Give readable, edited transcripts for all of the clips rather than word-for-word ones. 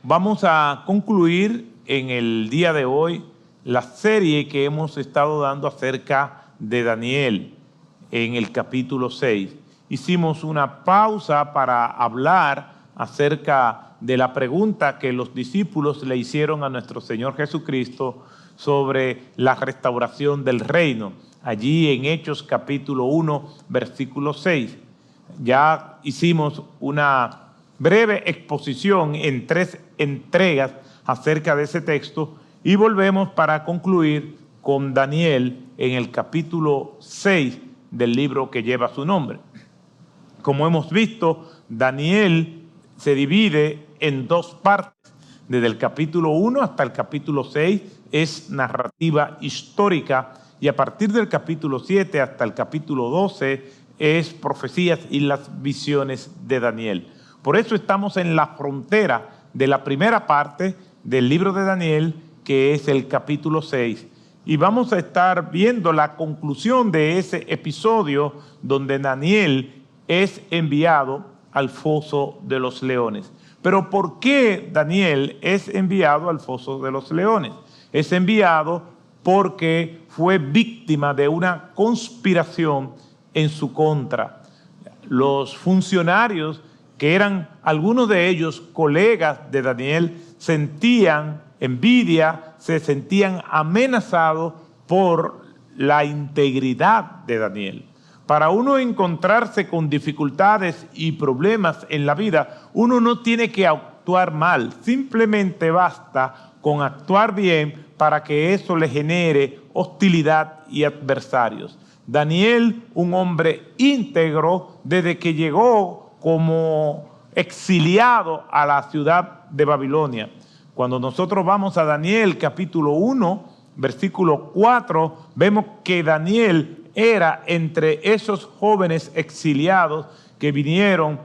Vamos a concluir en el día de hoy la serie que hemos estado dando acerca de Daniel en el capítulo 6. Hicimos una pausa para hablar acerca de la pregunta que los discípulos le hicieron a nuestro Señor Jesucristo sobre la restauración del reino. Allí en Hechos capítulo 1, versículo 6. Ya hicimos una breve exposición en 3 entregas acerca de ese texto y volvemos para concluir con Daniel en el capítulo 6 del libro que lleva su nombre. Como hemos visto, Daniel se divide en 2 partes. Desde el capítulo 1 hasta el capítulo 6 es narrativa histórica y a partir del capítulo 7 hasta el capítulo 12 es profecías y las visiones de Daniel. Por eso estamos en la frontera de la primera parte del libro de Daniel, que es el capítulo 6. Y vamos a estar viendo la conclusión de ese episodio donde Daniel es enviado al foso de los leones. Pero ¿por qué Daniel es enviado al foso de los leones? Es enviado porque fue víctima de una conspiración en su contra. Los funcionarios, que eran algunos de ellos colegas de Daniel, sentían envidia, se sentían amenazados por la integridad de Daniel. Para uno encontrarse con dificultades y problemas en la vida, uno no tiene que actuar mal, simplemente basta con actuar bien para que eso le genere hostilidad y adversarios. Daniel, un hombre íntegro, desde que llegó como exiliado a la ciudad de Babilonia. Cuando nosotros vamos a Daniel capítulo 1, versículo 4, vemos que Daniel era entre esos jóvenes exiliados que vinieron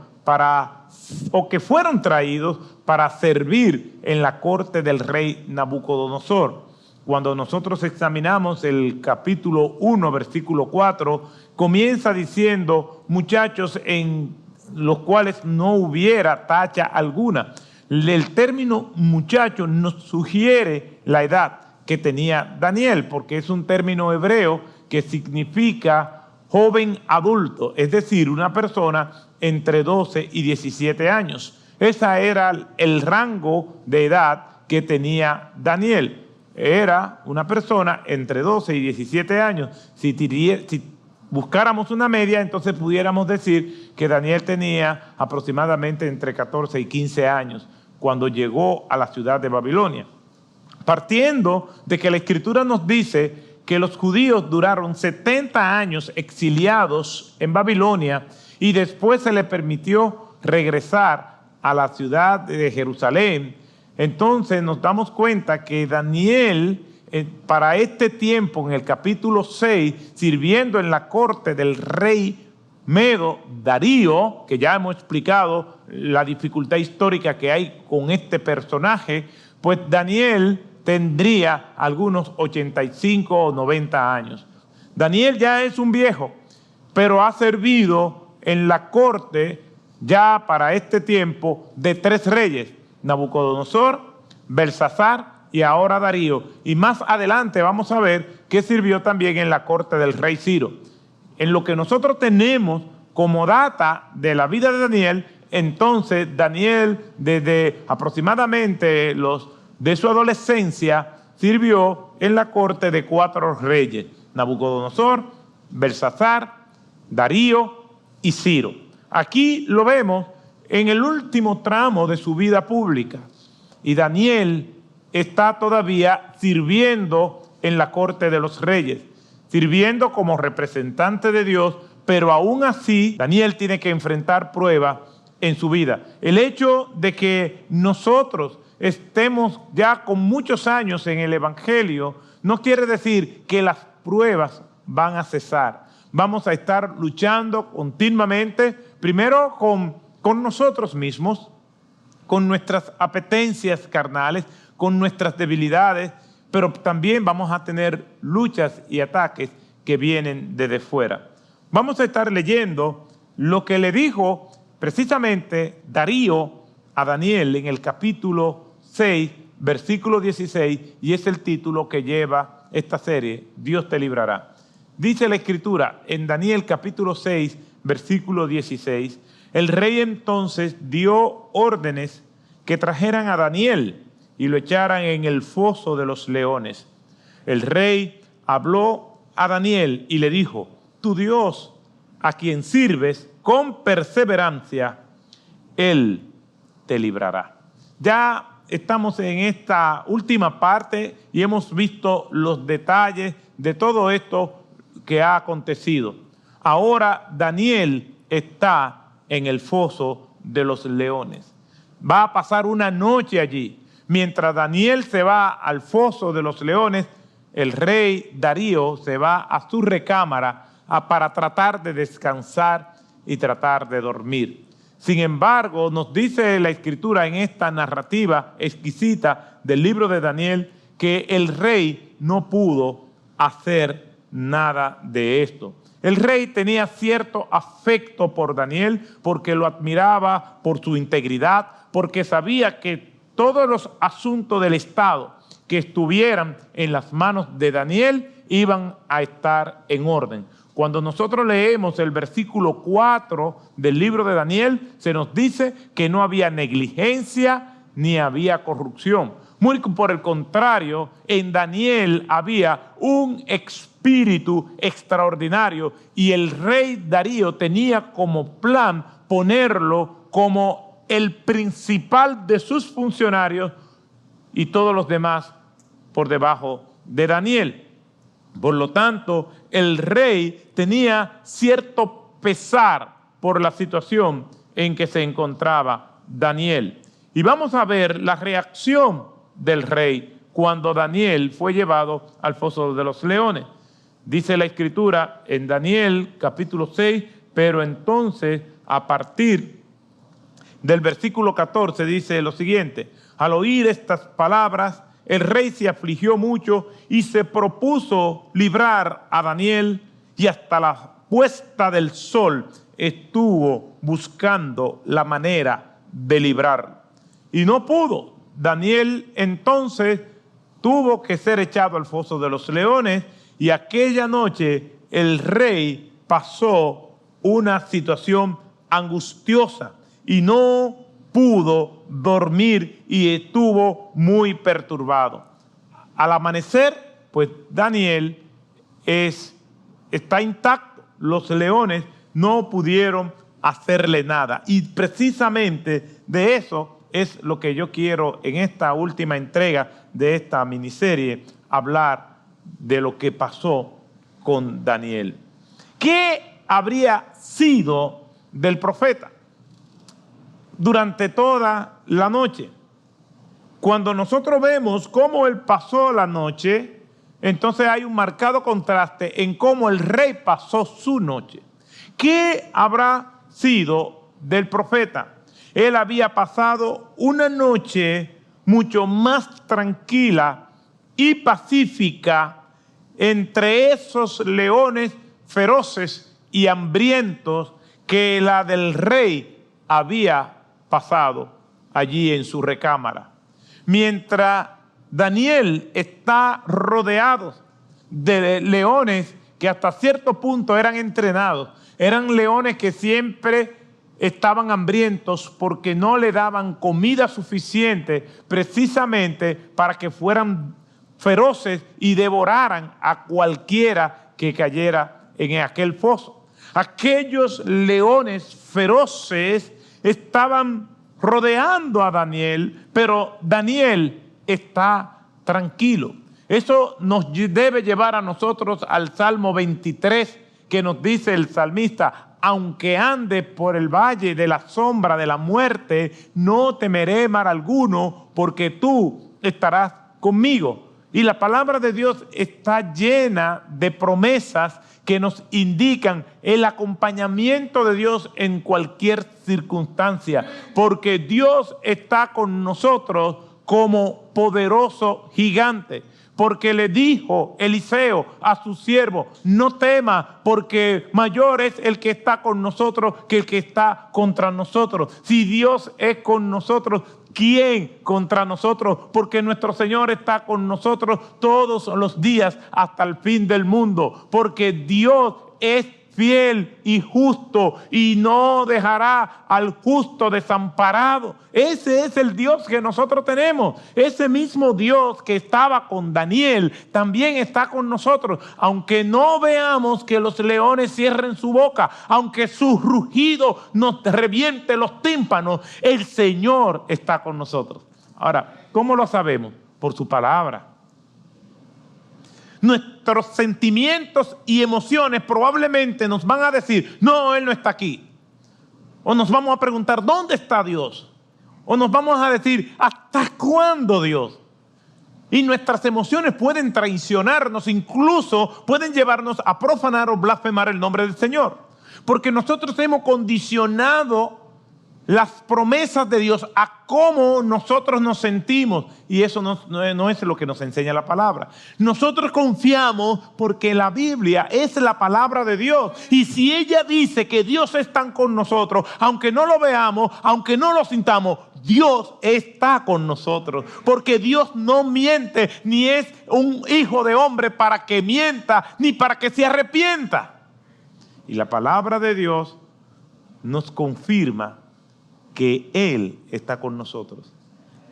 o que fueron traídos para servir en la corte del rey Nabucodonosor. Cuando nosotros examinamos el capítulo 1, versículo 4, comienza diciendo, muchachos en los cuales no hubiera tacha alguna. El término muchacho nos sugiere la edad que tenía Daniel, porque es un término hebreo que significa joven adulto, es decir, una persona entre 12 y 17 años. Ese era el rango de edad que tenía Daniel. Era una persona entre 12 y 17 años. Si buscáramos una media, entonces pudiéramos decir que Daniel tenía aproximadamente entre 14 y 15 años cuando llegó a la ciudad de Babilonia. Partiendo de que la Escritura nos dice que los judíos duraron 70 años exiliados en Babilonia y después se les permitió regresar a la ciudad de Jerusalén, entonces nos damos cuenta que Daniel, para este tiempo, en el capítulo 6, sirviendo en la corte del rey Medo Darío, que ya hemos explicado la dificultad histórica que hay con este personaje, pues Daniel tendría algunos 85 o 90 años. Daniel ya es un viejo, pero ha servido en la corte ya para este tiempo de 3 reyes, Nabucodonosor, Belsasar y ahora Darío. Y más adelante vamos a ver que sirvió también en la corte del rey Ciro. En lo que nosotros tenemos como data de la vida de Daniel, entonces Daniel desde aproximadamente de su adolescencia sirvió en la corte de 4 reyes, Nabucodonosor, Belsasar, Darío y Ciro. Aquí lo vemos en el último tramo de su vida pública y Daniel está todavía sirviendo en la corte de los reyes, sirviendo como representante de Dios, pero aún así Daniel tiene que enfrentar pruebas en su vida. El hecho de que nosotros estemos ya con muchos años en el Evangelio no quiere decir que las pruebas van a cesar. Vamos a estar luchando continuamente, primero con nosotros mismos, con nuestras apetencias carnales, con nuestras debilidades, pero también vamos a tener luchas y ataques que vienen desde fuera. Vamos a estar leyendo lo que le dijo precisamente Darío a Daniel en el capítulo 6, versículo 16, y es el título que lleva esta serie, Dios te librará. Dice la Escritura en Daniel capítulo 6, versículo 16, el rey entonces dio órdenes que trajeran a Daniel y lo echaran en el foso de los leones. El rey habló a Daniel y le dijo, tu Dios, a quien sirves con perseverancia, Él te librará. Ya estamos en esta última parte y hemos visto los detalles de todo esto que ha acontecido. Ahora Daniel está en el foso de los leones. Va a pasar una noche allí. Mientras Daniel se va al foso de los leones, el rey Darío se va a su recámara para tratar de descansar y tratar de dormir. Sin embargo, nos dice la Escritura en esta narrativa exquisita del libro de Daniel que el rey no pudo hacer nada de esto. El rey tenía cierto afecto por Daniel porque lo admiraba por su integridad, porque sabía que todos los asuntos del Estado que estuvieran en las manos de Daniel iban a estar en orden. Cuando nosotros leemos el versículo 4 del libro de Daniel, se nos dice que no había negligencia ni había corrupción. Muy por el contrario, en Daniel había un espíritu extraordinario y el rey Darío tenía como plan ponerlo como el principal de sus funcionarios y todos los demás por debajo de Daniel. Por lo tanto, el rey tenía cierto pesar por la situación en que se encontraba Daniel. Y vamos a ver la reacción del rey cuando Daniel fue llevado al foso de los leones. Dice la Escritura en Daniel capítulo 6, pero entonces a partir del versículo 14 dice lo siguiente: al oír estas palabras, el rey se afligió mucho y se propuso librar a Daniel, y hasta la puesta del sol estuvo buscando la manera de librarlo. Y no pudo. Daniel entonces tuvo que ser echado al foso de los leones, y aquella noche el rey pasó una situación angustiosa y no pudo dormir y estuvo muy perturbado. Al amanecer, pues Daniel está intacto. Los leones no pudieron hacerle nada. Y precisamente de eso es lo que yo quiero en esta última entrega de esta miniserie, hablar de lo que pasó con Daniel. ¿Qué habría sido del profeta durante toda la noche? Cuando nosotros vemos cómo él pasó la noche, entonces hay un marcado contraste en cómo el rey pasó su noche. ¿Qué habrá sido del profeta? Él había pasado una noche mucho más tranquila y pacífica entre esos leones feroces y hambrientos que la del rey había pasado allí en su recámara. Mientras Daniel está rodeado de leones que hasta cierto punto eran entrenados, eran leones que siempre estaban hambrientos porque no le daban comida suficiente precisamente para que fueran feroces y devoraran a cualquiera que cayera en aquel foso. Aquellos leones feroces estaban rodeando a Daniel, pero Daniel está tranquilo. Eso nos debe llevar a nosotros al Salmo 23, que nos dice el salmista: aunque ande por el valle de la sombra de la muerte, no temeré mal alguno, porque tú estarás conmigo. Y la palabra de Dios está llena de promesas que nos indican el acompañamiento de Dios en cualquier circunstancia, porque Dios está con nosotros como poderoso gigante. Porque le dijo Eliseo a su siervo: no tema, porque mayor es el que está con nosotros que el que está contra nosotros. Si Dios es con nosotros, ¿Quién contra nosotros? Porque nuestro Señor está con nosotros todos los días hasta el fin del mundo. Porque Dios es fiel y justo y no dejará al justo desamparado. Ese es el Dios que nosotros tenemos. Ese mismo Dios que estaba con Daniel también está con nosotros. Aunque no veamos que los leones cierren su boca, aunque su rugido nos reviente los tímpanos, el Señor está con nosotros. Ahora, ¿cómo lo sabemos? Por su palabra. Nuestros sentimientos y emociones probablemente nos van a decir, no, Él no está aquí. O nos vamos a preguntar, ¿dónde está Dios? O nos vamos a decir, ¿hasta cuándo Dios? Y nuestras emociones pueden traicionarnos, incluso pueden llevarnos a profanar o blasfemar el nombre del Señor. Porque nosotros hemos condicionado las promesas de Dios a cómo nosotros nos sentimos. Y eso no es lo que nos enseña la palabra. Nosotros confiamos porque la Biblia es la palabra de Dios. Y si ella dice que Dios está con nosotros, aunque no lo veamos, aunque no lo sintamos, Dios está con nosotros. Porque Dios no miente, ni es un hijo de hombre para que mienta, ni para que se arrepienta. Y la palabra de Dios nos confirma que Él está con nosotros.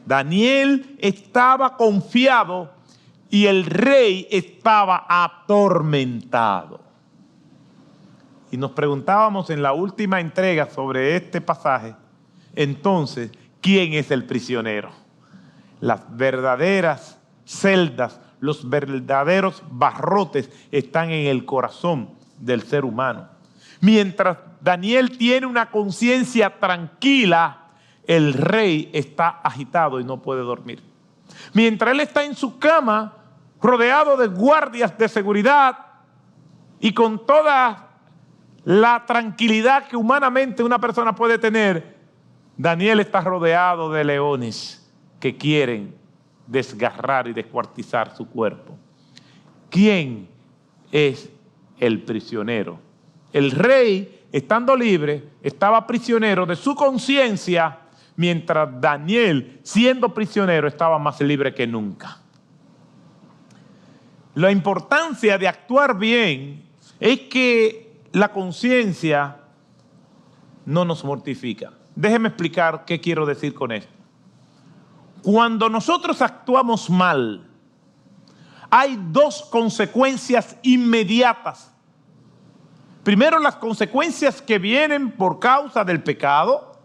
Daniel estaba confiado y el rey estaba atormentado. Y nos preguntábamos en la última entrega sobre este pasaje, entonces, ¿quién es el prisionero? Las verdaderas celdas, los verdaderos barrotes están en el corazón del ser humano. Mientras Daniel tiene una conciencia tranquila, el rey está agitado y no puede dormir. Mientras él está en su cama, rodeado de guardias de seguridad y con toda la tranquilidad que humanamente una persona puede tener, Daniel está rodeado de leones que quieren desgarrar y descuartizar su cuerpo. ¿Quién es el prisionero? El rey, estando libre, estaba prisionero de su conciencia, mientras Daniel, siendo prisionero, estaba más libre que nunca. La importancia de actuar bien es que la conciencia no nos mortifica. Déjeme explicar qué quiero decir con esto. Cuando nosotros actuamos mal, hay dos consecuencias inmediatas. Primero, las consecuencias que vienen por causa del pecado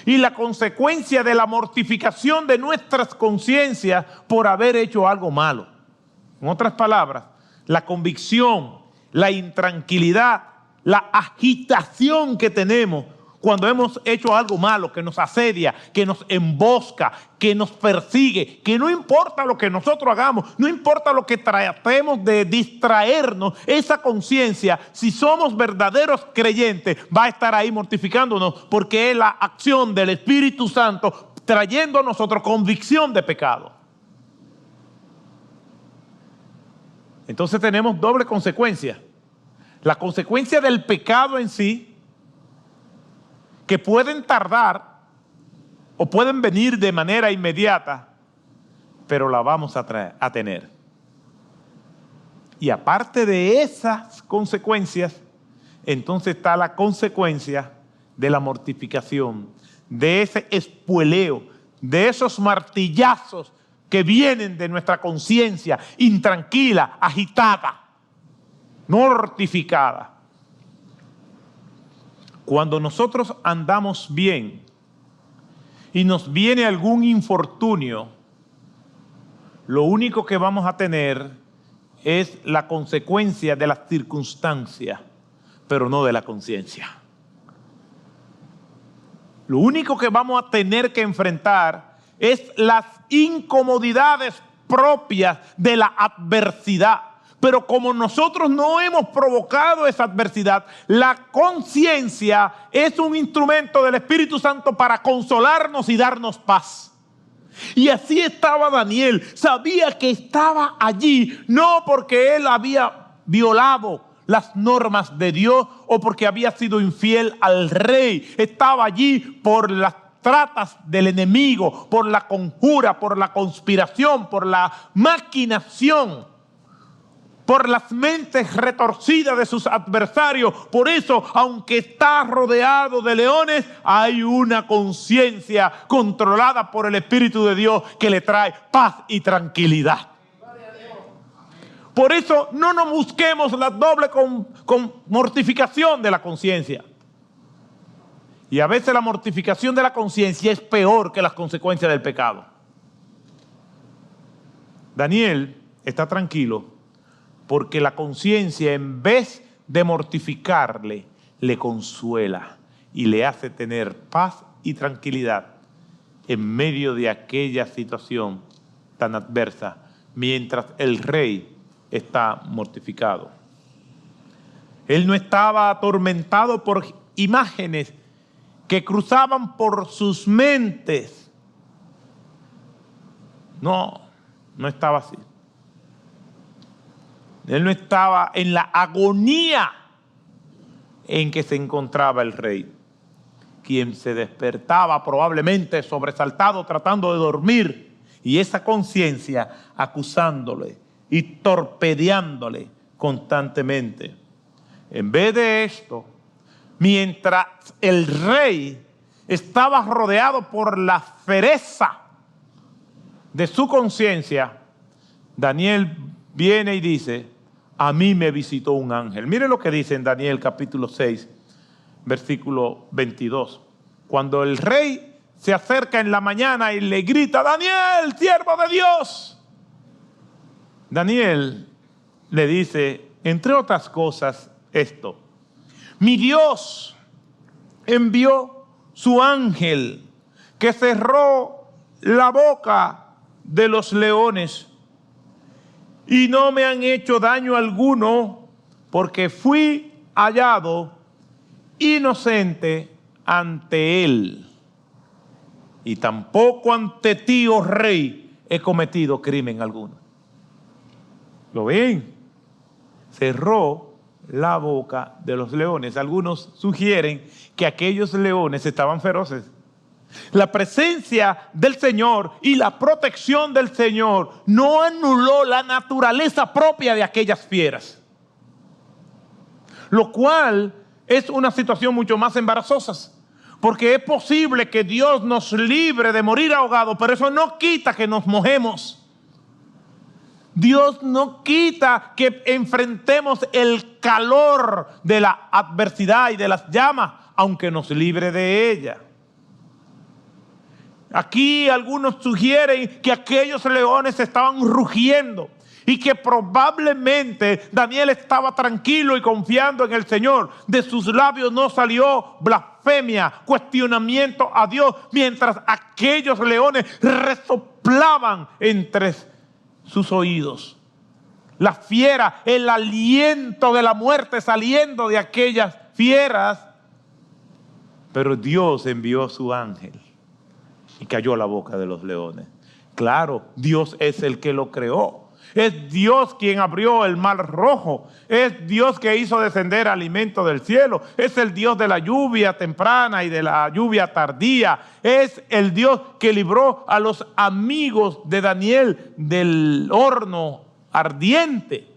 y la consecuencia de la mortificación de nuestras conciencias por haber hecho algo malo. En otras palabras, la convicción, la intranquilidad, la agitación que tenemos cuando hemos hecho algo malo, que nos asedia, que nos embosca, que nos persigue, que no importa lo que nosotros hagamos, no importa lo que tratemos de distraernos, esa conciencia, si somos verdaderos creyentes, va a estar ahí mortificándonos porque es la acción del Espíritu Santo trayendo a nosotros convicción de pecado. Entonces tenemos doble consecuencia. La consecuencia del pecado en sí, que pueden tardar o pueden venir de manera inmediata, pero la vamos a tener. Y aparte de esas consecuencias, entonces está la consecuencia de la mortificación, de ese espueleo, de esos martillazos que vienen de nuestra conciencia intranquila, agitada, mortificada. Cuando nosotros andamos bien y nos viene algún infortunio, lo único que vamos a tener es la consecuencia de las circunstancias, pero no de la conciencia. Lo único que vamos a tener que enfrentar es las incomodidades propias de la adversidad. Pero como nosotros no hemos provocado esa adversidad, la conciencia es un instrumento del Espíritu Santo para consolarnos y darnos paz. Y así estaba Daniel. Sabía que estaba allí, no porque él había violado las normas de Dios o porque había sido infiel al rey. Estaba allí por las tratas del enemigo, por la conjura, por la conspiración, por la maquinación, por las mentes retorcidas de sus adversarios. Por eso, aunque está rodeado de leones, hay una conciencia controlada por el Espíritu de Dios que le trae paz y tranquilidad. Por eso no nos busquemos la doble con mortificación de la conciencia. Y a veces la mortificación de la conciencia es peor que las consecuencias del pecado. Daniel está tranquilo porque la conciencia, en vez de mortificarle, le consuela y le hace tener paz y tranquilidad en medio de aquella situación tan adversa, mientras el rey está mortificado. Él no estaba atormentado por imágenes que cruzaban por sus mentes. No estaba así. Él no estaba en la agonía en que se encontraba el rey, quien se despertaba probablemente sobresaltado tratando de dormir, y esa conciencia acusándole y torpedeándole constantemente. En vez de esto, mientras el rey estaba rodeado por la fereza de su conciencia, Daniel viene y dice: a mí me visitó un ángel. Mire lo que dice en Daniel capítulo 6, versículo 22. Cuando el rey se acerca en la mañana y le grita: Daniel, siervo de Dios. Daniel le dice, entre otras cosas, esto: mi Dios envió su ángel que cerró la boca de los leones y no me han hecho daño alguno, porque fui hallado inocente ante él. Y tampoco ante ti, oh rey, he cometido crimen alguno. ¿Lo ven? Cerró la boca de los leones. Algunos sugieren que aquellos leones estaban feroces. La presencia del Señor y la protección del Señor no anuló la naturaleza propia de aquellas fieras, lo cual es una situación mucho más embarazosa, porque es posible que Dios nos libre de morir ahogados, pero eso no quita que nos mojemos. Dios no quita que enfrentemos el calor de la adversidad y de las llamas, aunque nos libre de ella. Aquí algunos sugieren que aquellos leones estaban rugiendo y que probablemente Daniel estaba tranquilo y confiando en el Señor. De sus labios no salió blasfemia, cuestionamiento a Dios, mientras aquellos leones resoplaban entre sus oídos. La fiera, el aliento de la muerte saliendo de aquellas fieras. Pero Dios envió su ángel y cayó la boca de los leones. Claro, Dios es el que lo creó. Es Dios quien abrió el mar rojo. Es Dios que hizo descender alimento del cielo. Es el Dios de la lluvia temprana y de la lluvia tardía. Es el Dios que libró a los amigos de Daniel del horno ardiente.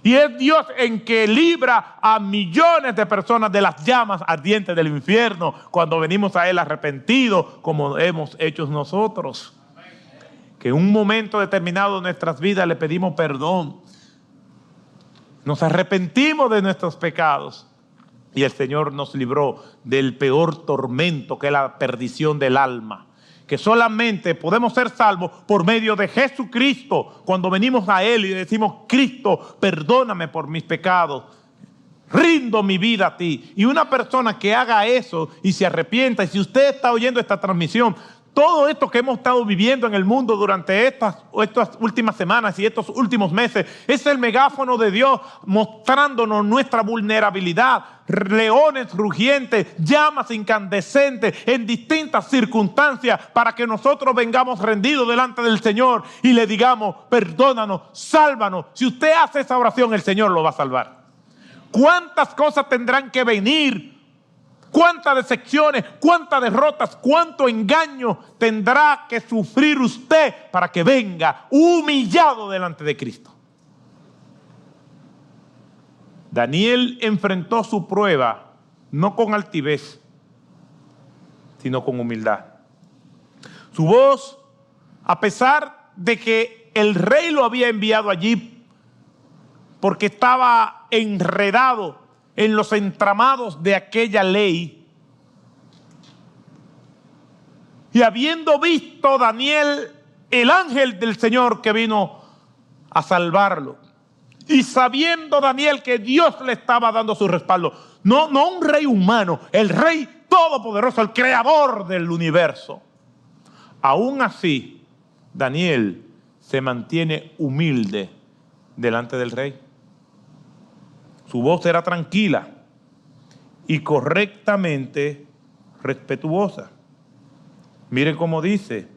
Y es Dios en que libra a millones de personas de las llamas ardientes del infierno cuando venimos a Él arrepentidos, como hemos hecho nosotros. Que en un momento determinado de nuestras vidas le pedimos perdón. Nos arrepentimos de nuestros pecados y el Señor nos libró del peor tormento, que es la perdición del alma. Que solamente podemos ser salvos por medio de Jesucristo, cuando venimos a Él y decimos: Cristo, perdóname por mis pecados, rindo mi vida a ti. Y una persona que haga eso y se arrepienta, y si usted está oyendo esta transmisión, todo esto que hemos estado viviendo en el mundo durante estas últimas semanas y estos últimos meses es el megáfono de Dios mostrándonos nuestra vulnerabilidad. Leones rugientes, llamas incandescentes en distintas circunstancias, para que nosotros vengamos rendidos delante del Señor y le digamos: perdónanos, sálvanos. Si usted hace esa oración, el Señor lo va a salvar. ¿Cuántas cosas tendrán que venir cuántas decepciones, cuántas derrotas, cuánto engaño tendrá que sufrir usted para que venga humillado delante de Cristo. Daniel enfrentó su prueba no con altivez, sino con humildad. Su voz, a pesar de que el rey lo había enviado allí porque estaba enredado en los entramados de aquella ley, y habiendo visto Daniel el ángel del Señor que vino a salvarlo, y sabiendo Daniel que Dios le estaba dando su respaldo, no un rey humano, el rey todopoderoso, el creador del universo, aún así Daniel se mantiene humilde delante del rey. Su voz era tranquila y correctamente respetuosa. Miren cómo dice,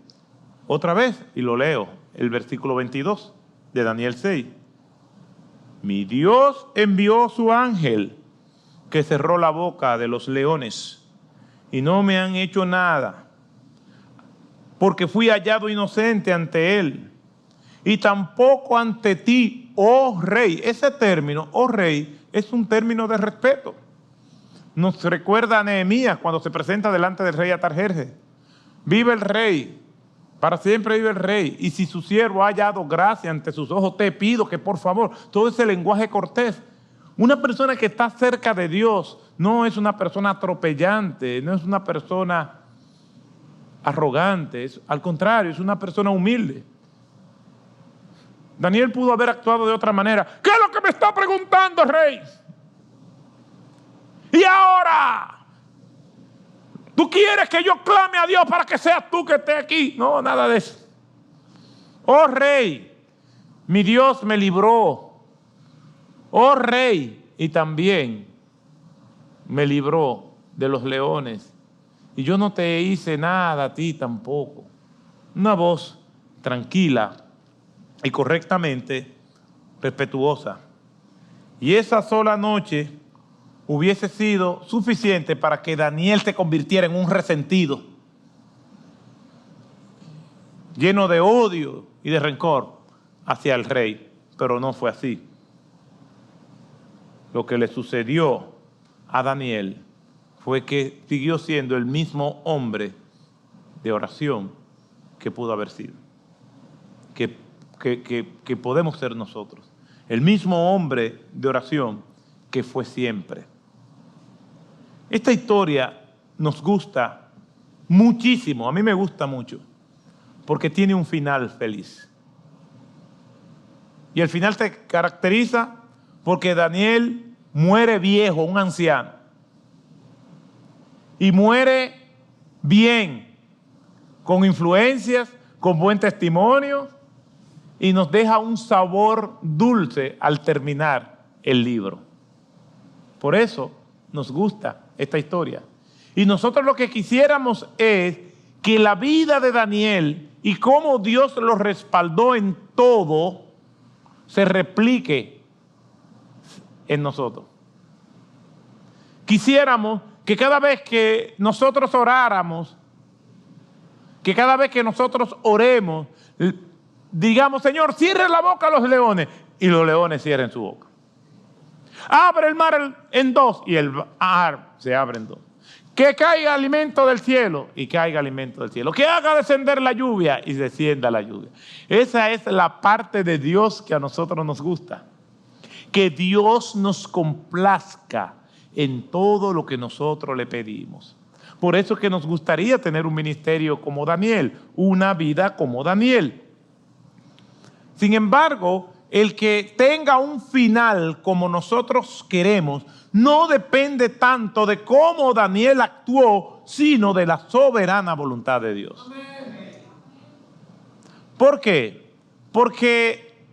otra vez, y lo leo, el versículo 22 de Daniel 6. Mi Dios envió su ángel que cerró la boca de los leones y no me han hecho nada, porque fui hallado inocente ante él y tampoco ante ti, oh rey. Ese término, oh rey, es un término de respeto. Nos recuerda a Nehemías cuando se presenta delante del rey Atarjerjes. Vive el rey, para siempre vive el rey. Y si su siervo ha hallado gracia ante sus ojos, te pido que por favor, todo ese lenguaje cortés. Una persona que está cerca de Dios no es una persona atropellante, no es una persona arrogante, al contrario, es una persona humilde. Daniel pudo haber actuado de otra manera. ¿Qué es lo que me está preguntando, rey? Y ahora, ¿tú quieres que yo clame a Dios para que seas tú que esté aquí? No, nada de eso. Oh rey, mi Dios me libró. Oh rey, y también me libró de los leones. Y yo no te hice nada a ti tampoco. Una voz tranquila y correctamente respetuosa. Y esa sola noche hubiese sido suficiente para que Daniel se convirtiera en un resentido, lleno de odio y de rencor hacia el rey. Pero no fue así. Lo que le sucedió a Daniel fue que siguió siendo el mismo hombre de oración que pudo haber sido, que podemos ser nosotros. El mismo hombre de oración que fue siempre. Esta historia nos gusta muchísimo, a mí me gusta mucho, porque tiene un final feliz. Y el final se caracteriza porque Daniel muere viejo, un anciano, y muere bien, con influencias, con buen testimonio, y nos deja un sabor dulce al terminar el libro. Por eso nos gusta esta historia. Y nosotros lo que quisiéramos es que la vida de Daniel y cómo Dios lo respaldó en todo se replique en nosotros. Quisiéramos que cada vez que nosotros oráramos, que cada vez que nosotros oremos, digamos, Señor, cierre la boca a los leones, y los leones cierren su boca. Abre el mar en dos, y el mar se abre en dos. Que caiga alimento del cielo, y caiga alimento del cielo. Que haga descender la lluvia, y descienda la lluvia. Esa es la parte de Dios que a nosotros nos gusta. Que Dios nos complazca en todo lo que nosotros le pedimos. Por eso es que nos gustaría tener un ministerio como Daniel, una vida como Daniel. Sin embargo, el que tenga un final como nosotros queremos, no depende tanto de cómo Daniel actuó, sino de la soberana voluntad de Dios. ¿Por qué? Porque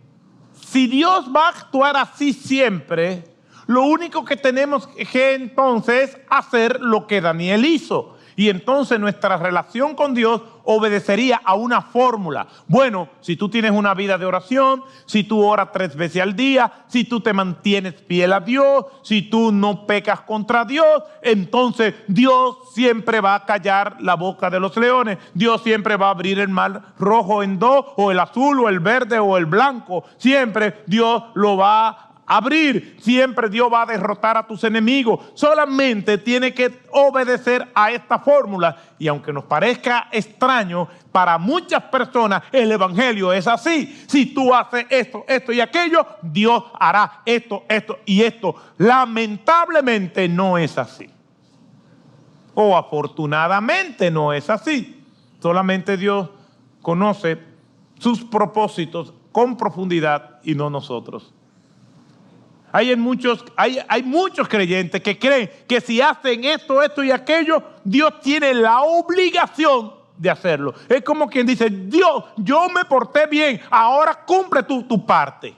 si Dios va a actuar así siempre, lo único que tenemos que entonces hacer lo que Daniel hizo, Y entonces nuestra relación con Dios obedecería a una fórmula. Bueno, si tú tienes una vida de oración, si tú oras 3 veces al día, si tú te mantienes fiel a Dios, si tú no pecas contra Dios, entonces Dios siempre va a callar la boca de los leones. Dios siempre va a abrir el mar rojo en 2, o el azul, o el verde, o el blanco. Siempre Dios lo va a abrir. Siempre Dios va a derrotar a tus enemigos. Solamente tiene que obedecer a esta fórmula. Y aunque nos parezca extraño, para muchas personas el evangelio es así. Si tú haces esto, esto y aquello, Dios hará esto, esto y esto. Lamentablemente no es así. O afortunadamente no es así. Solamente Dios conoce sus propósitos con profundidad y no nosotros. Hay muchos creyentes que creen que si hacen esto, esto y aquello, Dios tiene la obligación de hacerlo. Es como quien dice: Dios, yo me porté bien, ahora cumple tu parte.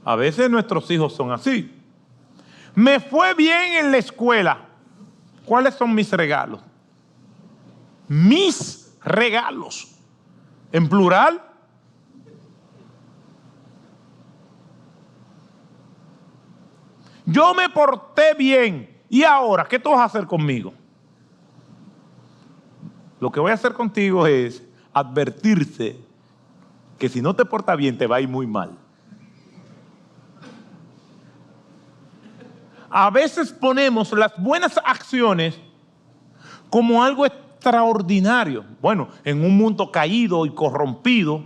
A veces nuestros hijos son así. Me fue bien en la escuela. ¿Cuáles son mis regalos? Mis regalos. En plural. Yo me porté bien. ¿Y ahora qué tú vas a hacer conmigo? Lo que voy a hacer contigo es advertirte que si no te portas bien te va a ir muy mal. A veces ponemos las buenas acciones como algo extraordinario. Bueno, en un mundo caído y corrompido,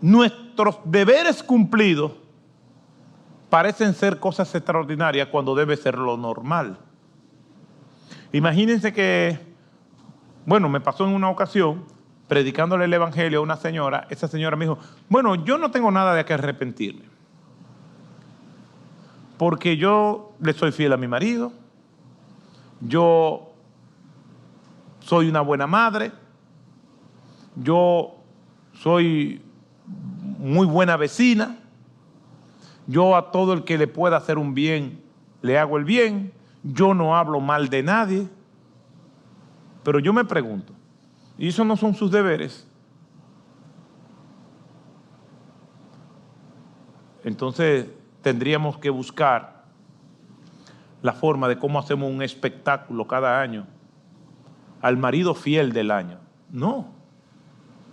nuestros deberes cumplidos parecen ser cosas extraordinarias cuando debe ser lo normal. Imagínense que, bueno, me pasó en una ocasión, predicándole el evangelio a una señora. Esa señora me dijo: bueno, yo no tengo nada de que arrepentirme, porque yo le soy fiel a mi marido, yo soy una buena madre, yo soy muy buena vecina, yo a todo el que le pueda hacer un bien, le hago el bien, yo no hablo mal de nadie. Pero yo me pregunto, ¿y esos no son sus deberes? Entonces tendríamos que buscar la forma de cómo hacemos un espectáculo cada año al marido fiel del año. No,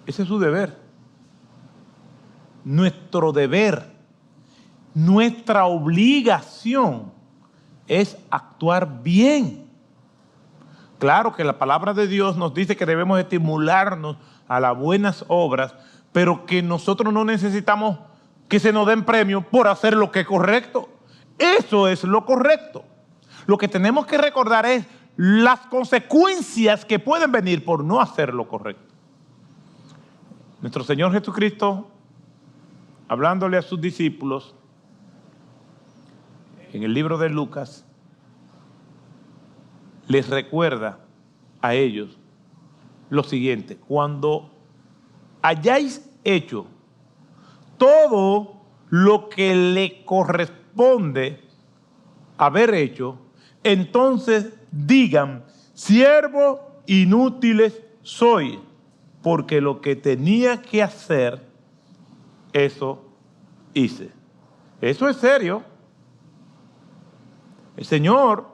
ese es su deber. Nuestro deber, nuestra obligación es actuar bien. Claro que la palabra de Dios nos dice que debemos estimularnos a las buenas obras, pero que nosotros no necesitamos que se nos den premios por hacer lo que es correcto. Eso es lo correcto. Lo que tenemos que recordar es las consecuencias que pueden venir por no hacer lo correcto. Nuestro Señor Jesucristo, hablándole a sus discípulos, en el libro de Lucas, les recuerda a ellos lo siguiente: cuando hayáis hecho todo lo que le corresponde haber hecho, entonces digan: siervos inútiles soy, porque lo que tenía que hacer, eso hice. Eso es serio. El Señor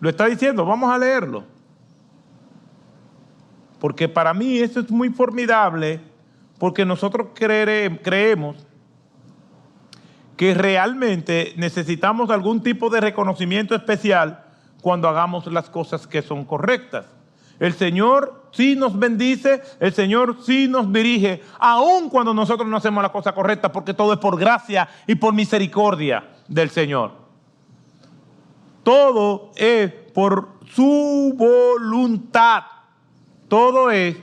lo está diciendo. Vamos a leerlo, porque para mí eso es muy formidable, porque nosotros creemos que realmente necesitamos algún tipo de reconocimiento especial cuando hagamos las cosas que son correctas. El Señor sí nos bendice, el Señor sí nos dirige, aun cuando nosotros no hacemos la cosa correcta, porque todo es por gracia y por misericordia del Señor. Todo es por su voluntad. Todo es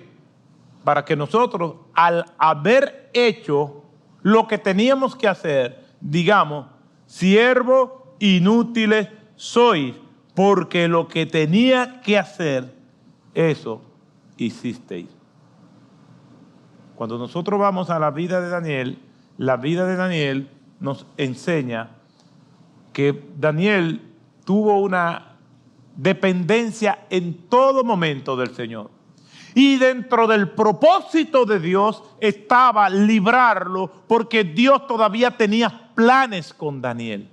para que nosotros, al haber hecho lo que teníamos que hacer, digamos: siervos inútiles sois, porque lo que tenía que hacer, eso hicisteis. Cuando nosotros vamos a la vida de Daniel nos enseña que Daniel tuvo una dependencia en todo momento del Señor. Y dentro del propósito de Dios estaba librarlo, porque Dios todavía tenía planes con Daniel.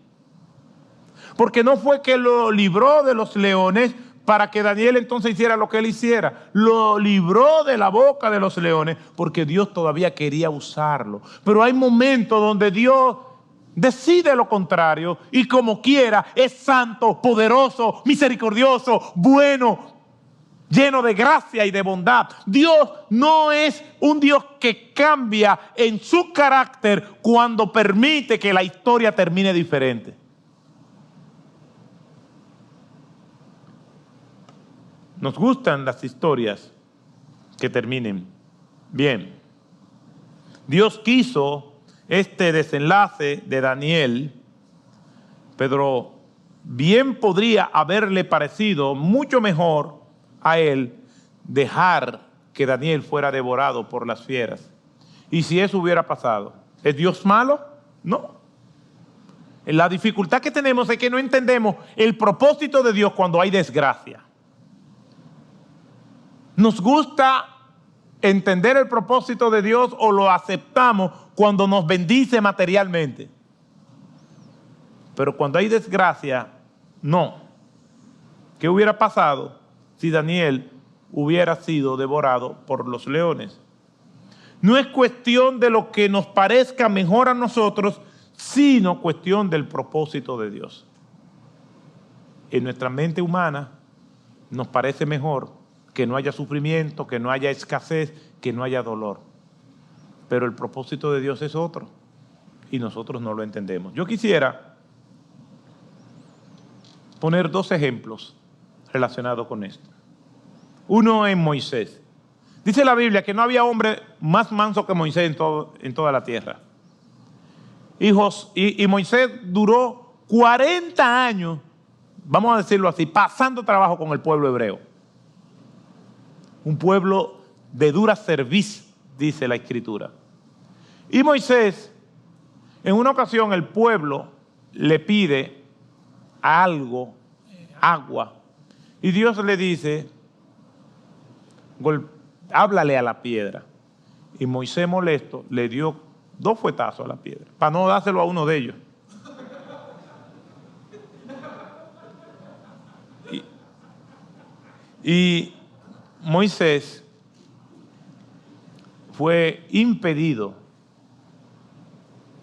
Porque no fue que lo libró de los leones para que Daniel entonces hiciera lo que él hiciera. Lo libró de la boca de los leones porque Dios todavía quería usarlo. Pero hay momentos donde Dios decide lo contrario y como quiera es santo, poderoso, misericordioso, bueno, lleno de gracia y de bondad. Dios no es un Dios que cambia en su carácter cuando permite que la historia termine diferente. Nos gustan las historias que terminen bien. Dios quiso este desenlace de Daniel, pero bien podría haberle parecido mucho mejor a él dejar que Daniel fuera devorado por las fieras. ¿Y si eso hubiera pasado? ¿Es Dios malo? No. La dificultad que tenemos es que no entendemos el propósito de Dios cuando hay desgracia. Nos gusta entender el propósito de Dios o lo aceptamos cuando nos bendice materialmente. Pero cuando hay desgracia, no. ¿Qué hubiera pasado si Daniel hubiera sido devorado por los leones? No es cuestión de lo que nos parezca mejor a nosotros, sino cuestión del propósito de Dios. En nuestra mente humana nos parece mejor que no haya sufrimiento, que no haya escasez, que no haya dolor. Pero el propósito de Dios es otro y nosotros no lo entendemos. Yo quisiera poner dos ejemplos relacionados con esto. Uno es Moisés. Dice la Biblia que no había hombre más manso que Moisés en toda la tierra. Y Moisés duró 40 años, vamos a decirlo así, pasando trabajo con el pueblo hebreo. Un pueblo de dura cerviz, dice la Escritura. Y Moisés, en una ocasión el pueblo le pide algo, agua, y Dios le dice, háblale a la piedra. Y Moisés, molesto, le dio 2 fuetazos a la piedra, para no dárselo a uno de ellos. Y Moisés fue impedido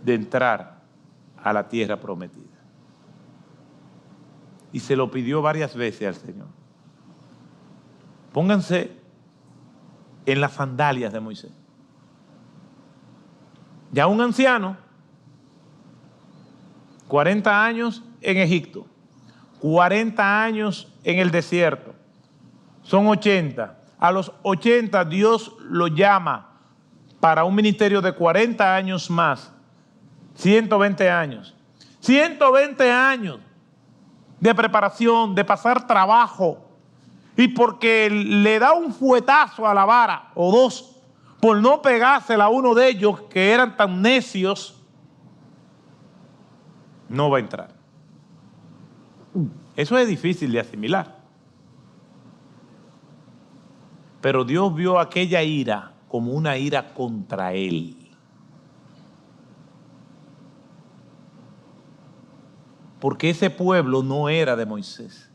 de entrar a la tierra prometida. Y se lo pidió varias veces al Señor. Pónganse en las sandalias de Moisés. Ya un anciano, 40 años en Egipto, 40 años en el desierto, son 80. A los 80 Dios lo llama para un ministerio de 40 años más, 120 años. 120 años de preparación, de pasar trabajo, y porque le da un fuetazo a la vara, o 2, por no pegársela a uno de ellos que eran tan necios, no va a entrar. Eso es difícil de asimilar. Pero Dios vio aquella ira como una ira contra él. Porque ese pueblo no era de Moisés.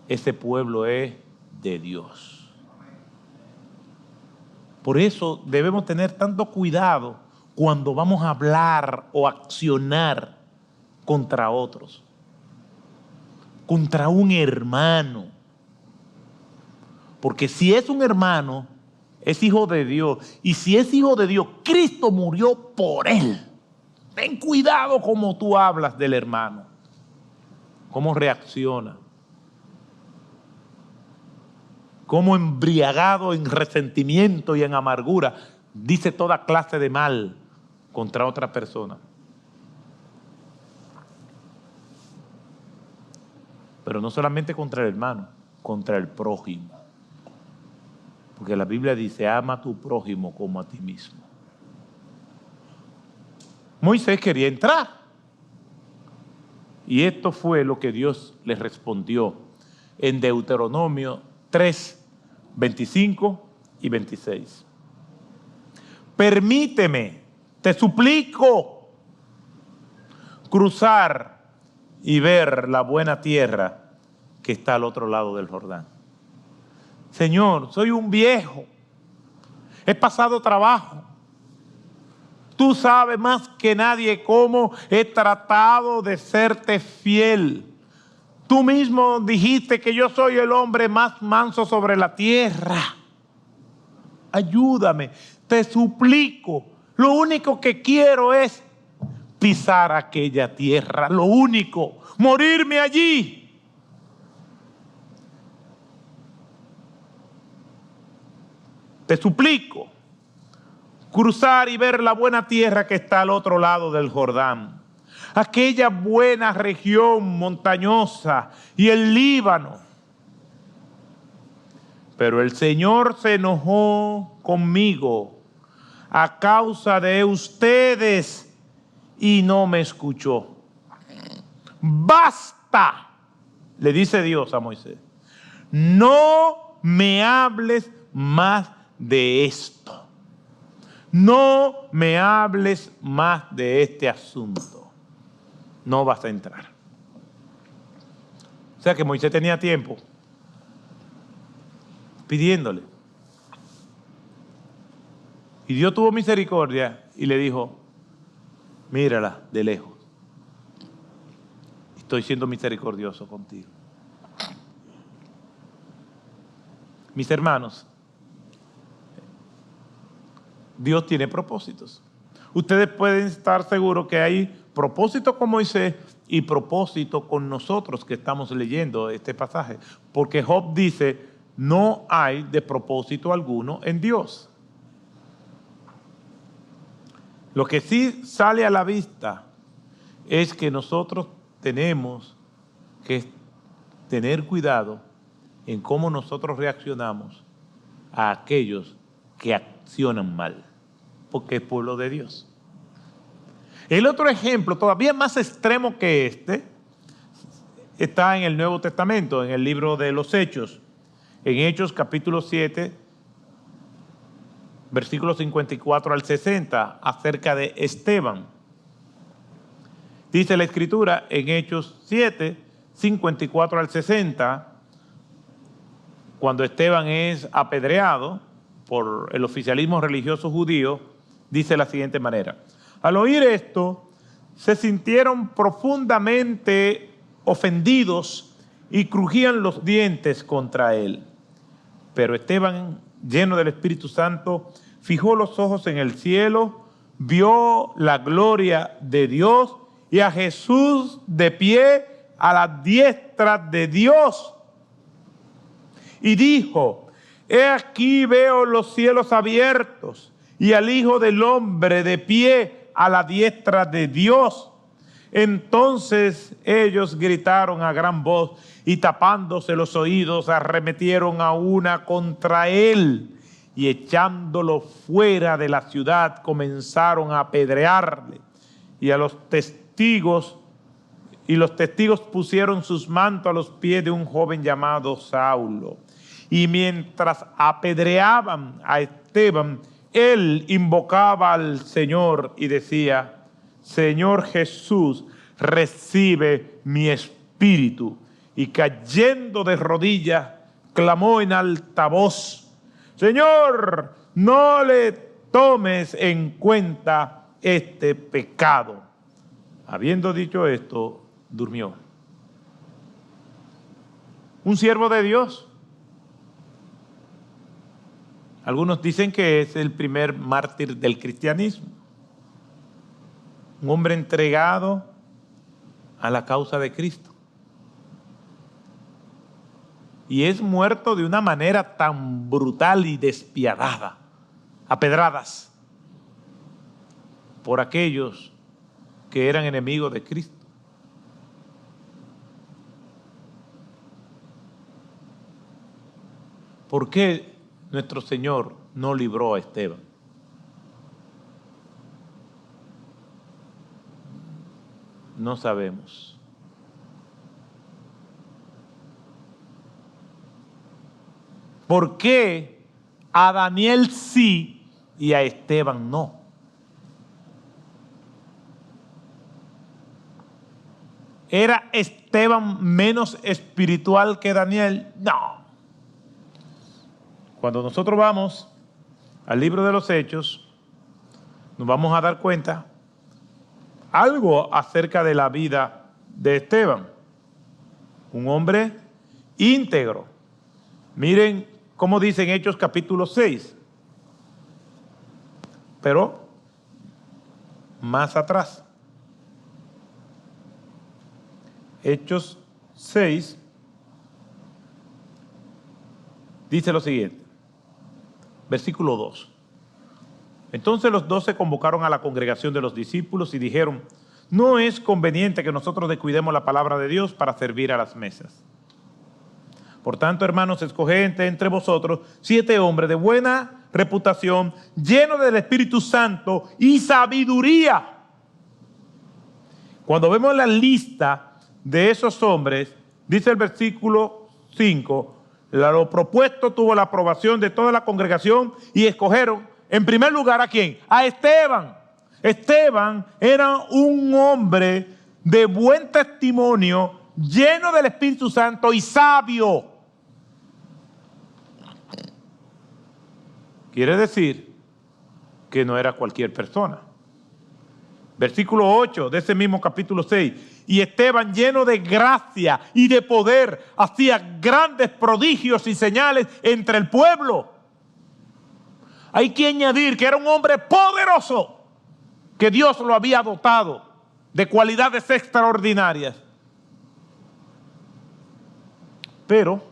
Ese pueblo es de Dios. Por eso debemos tener tanto cuidado cuando vamos a hablar o accionar contra otros. Contra un hermano. Porque si es un hermano, es hijo de Dios. Y si es hijo de Dios, Cristo murió por él. Ten cuidado cómo tú hablas del hermano. Cómo reacciona. Cómo embriagado en resentimiento y en amargura dice toda clase de mal contra otra persona. Pero no solamente contra el hermano, contra el prójimo. Porque la Biblia dice, ama a tu prójimo como a ti mismo. Moisés quería entrar. Y esto fue lo que Dios les respondió en Deuteronomio 3, 25 y 26. Permíteme, te suplico, cruzar y ver la buena tierra que está al otro lado del Jordán. Señor, soy un viejo, he pasado trabajo. Tú sabes más que nadie cómo he tratado de serte fiel. Tú mismo dijiste que yo soy el hombre más manso sobre la tierra. Ayúdame, te suplico. Lo único que quiero es pisar aquella tierra. Lo único, morirme allí. Te suplico cruzar y ver la buena tierra que está al otro lado del Jordán. Aquella buena región montañosa y el Líbano. Pero el Señor se enojó conmigo a causa de ustedes y no me escuchó. Basta, le dice Dios a Moisés. No me hables más de esto. No me hables más de este asunto. No vas a entrar. O sea que Moisés tenía tiempo pidiéndole. Y Dios tuvo misericordia y le dijo, mírala de lejos. Estoy siendo misericordioso contigo. Mis hermanos, Dios tiene propósitos. Ustedes pueden estar seguros que hay propósito con Moisés y propósito con nosotros que estamos leyendo este pasaje. Porque Job dice, no hay de propósito alguno en Dios. Lo que sí sale a la vista es que nosotros tenemos que tener cuidado en cómo nosotros reaccionamos a aquellos que accionan mal, porque es pueblo de Dios. El otro ejemplo, todavía más extremo que este, está en el Nuevo Testamento, en el libro de los Hechos, en Hechos capítulo 7, versículos 54 al 60, acerca de Esteban. Dice la Escritura en Hechos 7, 54 al 60, cuando Esteban es apedreado por el oficialismo religioso judío, dice de la siguiente manera. Al oír esto, se sintieron profundamente ofendidos y crujían los dientes contra él. Pero Esteban, lleno del Espíritu Santo, fijó los ojos en el cielo, vio la gloria de Dios y a Jesús de pie a la diestra de Dios. Y dijo, he aquí veo los cielos abiertos y al Hijo del Hombre de pie a la diestra de Dios. Entonces ellos gritaron a gran voz y tapándose los oídos arremetieron a una contra él y echándolo fuera de la ciudad comenzaron a apedrearle. Y los testigos pusieron sus mantos a los pies de un joven llamado Saulo. Y mientras apedreaban a Esteban, él invocaba al Señor y decía, Señor Jesús, recibe mi espíritu. Y cayendo de rodillas, clamó en alta voz, Señor, no le tomes en cuenta este pecado. Habiendo dicho esto, durmió. Un siervo de Dios. Algunos dicen que es el primer mártir del cristianismo. Un hombre entregado a la causa de Cristo. Y es muerto de una manera tan brutal y despiadada, a pedradas, por aquellos que eran enemigos de Cristo. ¿Por qué nuestro Señor no libró a Esteban? No sabemos. ¿Por qué a Daniel sí y a Esteban no? ¿Era Esteban menos espiritual que Daniel? No. Cuando nosotros vamos al libro de los Hechos, nos vamos a dar cuenta algo acerca de la vida de Esteban. Un hombre íntegro. Miren cómo dice en Hechos capítulo 6. Pero más atrás. Hechos 6 dice lo siguiente. Versículo 2. Entonces los 12 convocaron a la congregación de los discípulos y dijeron: no es conveniente que nosotros descuidemos la palabra de Dios para servir a las mesas. Por tanto, hermanos, escoged entre vosotros 7 hombres de buena reputación, llenos del Espíritu Santo y sabiduría. Cuando vemos la lista de esos hombres, dice el versículo 5, lo propuesto tuvo la aprobación de toda la congregación y escogieron en primer lugar ¿a quién? A Esteban. Esteban era un hombre de buen testimonio, lleno del Espíritu Santo y sabio. Quiere decir que no era cualquier persona. Versículo 8 de ese mismo capítulo 6. Y Esteban, lleno de gracia y de poder, hacía grandes prodigios y señales entre el pueblo. Hay que añadir que era un hombre poderoso, que Dios lo había dotado de cualidades extraordinarias. Pero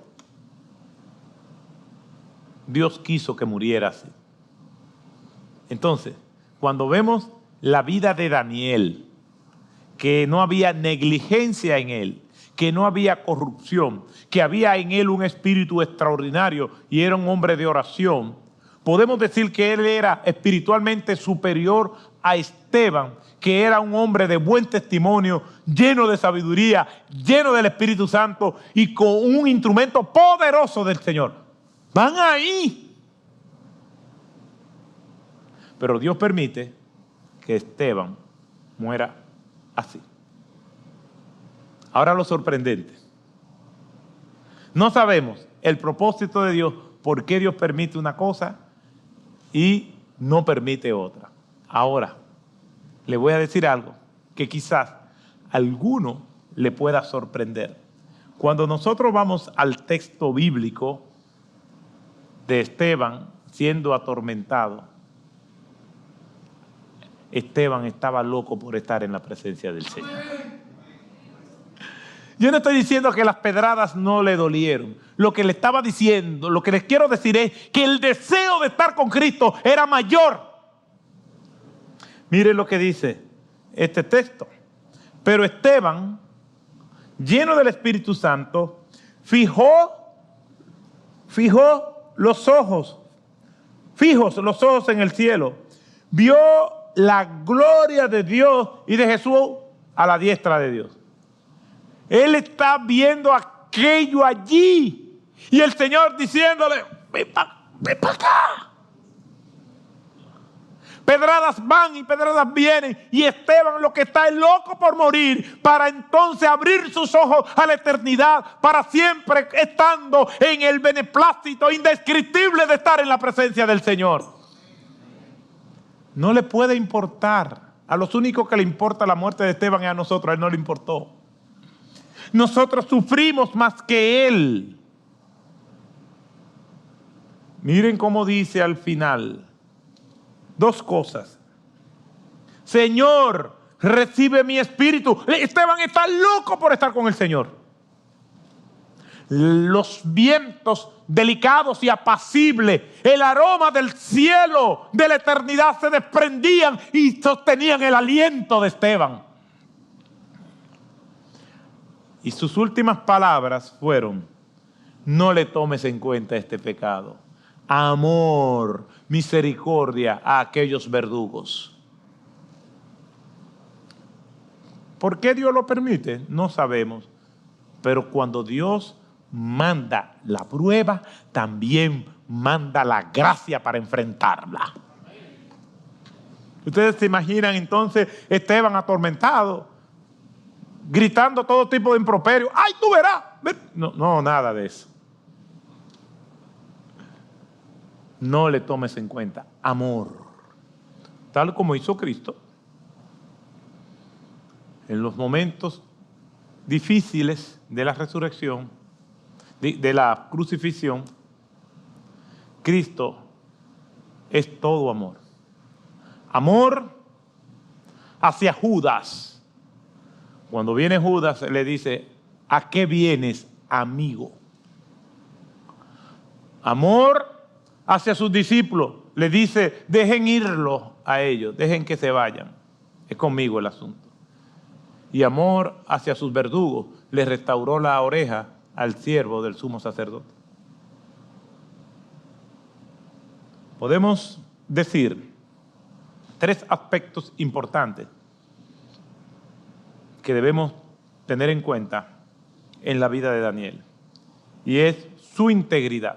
Dios quiso que muriera así. Entonces, cuando vemos la vida de Daniel, que no había negligencia en él, que no había corrupción, que había en él un espíritu extraordinario y era un hombre de oración, podemos decir que él era espiritualmente superior a Esteban, que era un hombre de buen testimonio, lleno de sabiduría, lleno del Espíritu Santo y con un instrumento poderoso del Señor. Van ahí. Pero Dios permite que Esteban muera así. Ahora lo sorprendente. No sabemos el propósito de Dios, por qué Dios permite una cosa y no permite otra. Ahora, le voy a decir algo que quizás a alguno le pueda sorprender. Cuando nosotros vamos al texto bíblico de Esteban siendo atormentado, Esteban estaba loco por estar en la presencia del Señor. Yo no estoy diciendo que las pedradas no le dolieron. Lo que le estaba diciendo, lo que les quiero decir es que el deseo de estar con Cristo era mayor. Miren lo que dice este texto. Pero Esteban, lleno del Espíritu Santo, fijos los ojos en el cielo. Vio la gloria de Dios y de Jesús a la diestra de Dios. Él está viendo aquello allí y el Señor diciéndole: ven para acá. Pedradas van y pedradas vienen y Esteban lo que está es loco por morir para entonces abrir sus ojos a la eternidad, para siempre estando en el beneplácito indescriptible de estar en la presencia del Señor. No le puede importar. A los únicos que le importa la muerte de Esteban es a nosotros. A él no le importó. Nosotros sufrimos más que él. Miren cómo dice al final. 2 cosas. Señor, recibe mi espíritu. Esteban está loco por estar con el Señor. Los vientos delicados y apacibles, el aroma del cielo, de la eternidad se desprendían y sostenían el aliento de Esteban. Y sus últimas palabras fueron: no le tomes en cuenta este pecado. Amor, misericordia a aquellos verdugos. ¿Por qué Dios lo permite? No sabemos. Pero cuando Dios manda la prueba, también manda la gracia para enfrentarla. Ustedes se imaginan entonces Esteban atormentado, gritando todo tipo de improperio. ¡Ay, tú verás! No, nada de eso. No le tomes en cuenta. Amor. Tal como hizo Cristo. En los momentos difíciles de la resurrección, de la crucifixión, Cristo es todo amor. Amor hacia Judas. Cuando viene Judas, le dice, ¿a qué vienes, amigo? Amor hacia sus discípulos. Le dice, dejen irlo a ellos, dejen que se vayan. Es conmigo el asunto. Y amor hacia sus verdugos. Le restauró la oreja al siervo del sumo sacerdote. Podemos decir 3 aspectos importantes que debemos tener en cuenta en la vida de Daniel. Y es su integridad.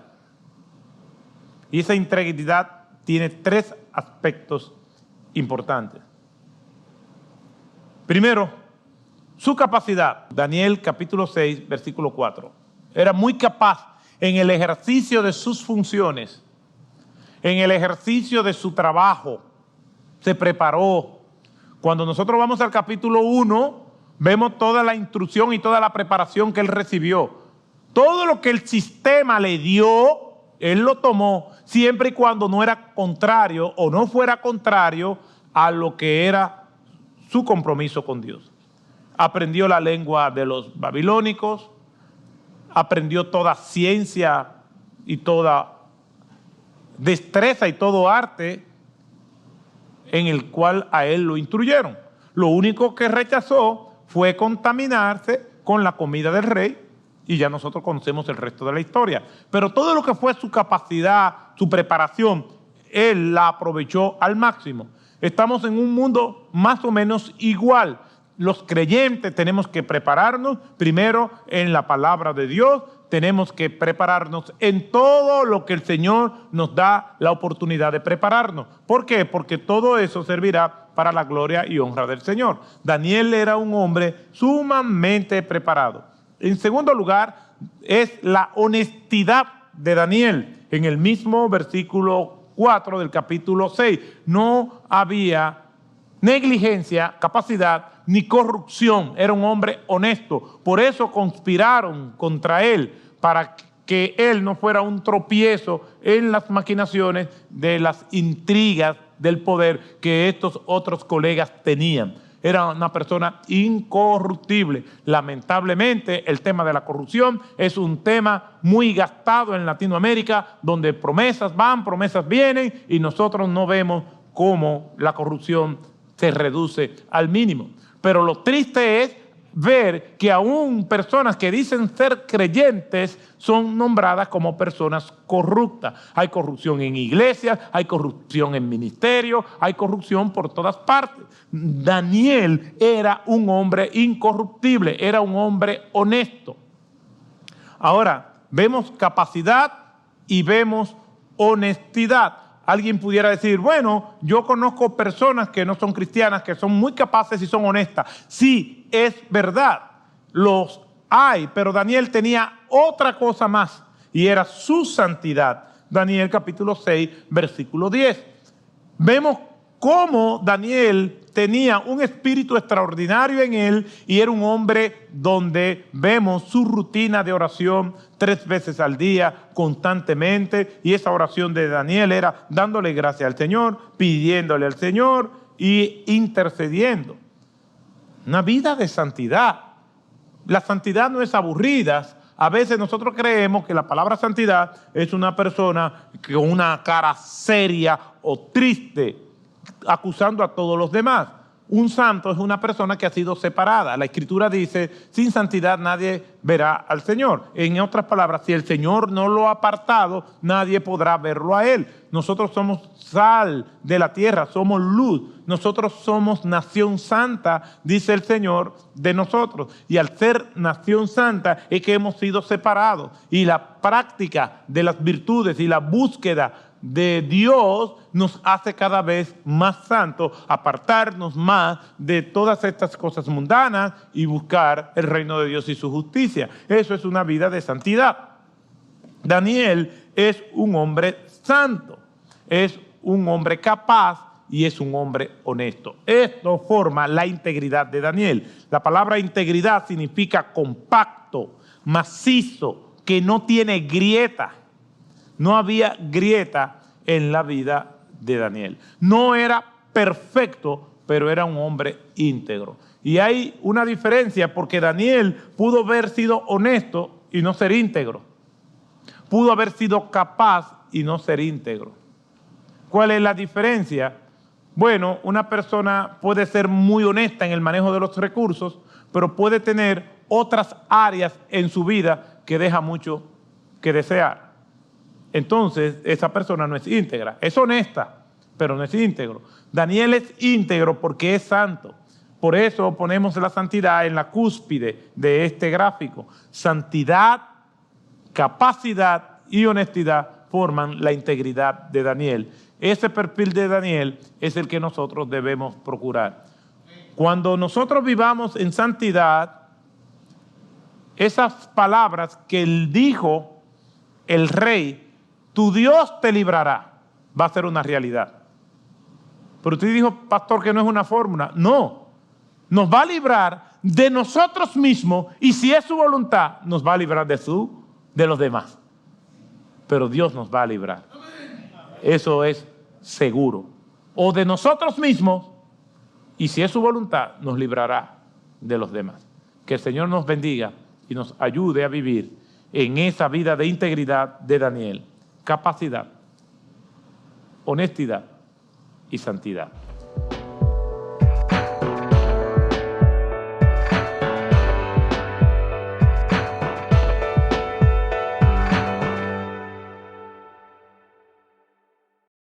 Y esa integridad tiene 3 aspectos importantes. Primero, su capacidad. Daniel capítulo 6, versículo 4. Era muy capaz en el ejercicio de sus funciones, en el ejercicio de su trabajo. Se preparó. Cuando nosotros vamos al capítulo 1, vemos toda la instrucción y toda la preparación que él recibió. Todo lo que el sistema le dio, él lo tomó, siempre y cuando no era contrario o no fuera contrario a lo que era su compromiso con Dios. Aprendió la lengua de los babilónicos, aprendió toda ciencia y toda destreza y todo arte en el cual a él lo instruyeron. Lo único que rechazó fue contaminarse con la comida del rey, y ya nosotros conocemos el resto de la historia. Pero todo lo que fue su capacidad, su preparación, él la aprovechó al máximo. Estamos en un mundo más o menos igual. Los creyentes tenemos que prepararnos primero en la palabra de Dios, tenemos que prepararnos en todo lo que el Señor nos da la oportunidad de prepararnos. ¿Por qué? Porque todo eso servirá para la gloria y honra del Señor. Daniel era un hombre sumamente preparado. En segundo lugar, es la honestidad de Daniel. En el mismo versículo 4 del capítulo 6, no había negligencia, capacidad, ni corrupción. Era un hombre honesto. Por eso conspiraron contra él, para que él no fuera un tropiezo en las maquinaciones de las intrigas del poder que estos otros colegas tenían. Era una persona incorruptible. Lamentablemente, el tema de la corrupción es un tema muy gastado en Latinoamérica, donde promesas van, promesas vienen, y nosotros no vemos cómo la corrupción se reduce al mínimo. Pero lo triste es ver que aún personas que dicen ser creyentes son nombradas como personas corruptas. Hay corrupción en iglesias, hay corrupción en ministerios, hay corrupción por todas partes. Daniel era un hombre incorruptible, era un hombre honesto. Ahora, vemos capacidad y vemos honestidad. Alguien pudiera decir, bueno, yo conozco personas que no son cristianas, que son muy capaces y son honestas. Sí, es verdad, los hay, pero Daniel tenía otra cosa más, y era su santidad. Daniel capítulo 6, versículo 10. Vemos cómo Daniel tenía un espíritu extraordinario en él, y era un hombre donde vemos su rutina de oración 3 veces al día, constantemente, y esa oración de Daniel era dándole gracias al Señor, pidiéndole al Señor y intercediendo. Una vida de santidad. La santidad no es aburrida. A veces nosotros creemos que la palabra santidad es una persona con una cara seria o triste, acusando a todos los demás. Un santo es una persona que ha sido separada. La Escritura dice, sin santidad nadie verá al Señor. En otras palabras, si el Señor no lo ha apartado, nadie podrá verlo a Él. Nosotros somos sal de la tierra, somos luz. Nosotros somos nación santa, dice el Señor, de nosotros. Y al ser nación santa es que hemos sido separados. Y la práctica de las virtudes y la búsqueda de Dios nos hace cada vez más santos, apartarnos más de todas estas cosas mundanas y buscar el reino de Dios y su justicia. Eso es una vida de santidad. Daniel es un hombre santo, es un hombre capaz y es un hombre honesto. Esto forma la integridad de Daniel. La palabra integridad significa compacto, macizo, que no tiene grieta. No había grieta en la vida de Daniel. No era perfecto, pero era un hombre íntegro. Y hay una diferencia porque Daniel pudo haber sido honesto y no ser íntegro. Pudo haber sido capaz y no ser íntegro. ¿Cuál es la diferencia? Bueno, una persona puede ser muy honesta en el manejo de los recursos, pero puede tener otras áreas en su vida que deja mucho que desear. Entonces, esa persona no es íntegra. Es honesta, pero no es íntegro. Daniel es íntegro porque es santo. Por eso ponemos la santidad en la cúspide de este gráfico. Santidad, capacidad y honestidad forman la integridad de Daniel. Ese perfil de Daniel es el que nosotros debemos procurar. Cuando nosotros vivamos en santidad, esas palabras que él dijo, el rey, tu Dios te librará, va a ser una realidad. Pero usted dijo, pastor, que no es una fórmula. No, nos va a librar de nosotros mismos y si es su voluntad, nos va a librar de los demás. Pero Dios nos va a librar. Eso es seguro. O de nosotros mismos y si es su voluntad, nos librará de los demás. Que el Señor nos bendiga y nos ayude a vivir en esa vida de integridad de Daniel. Capacidad, honestidad y santidad.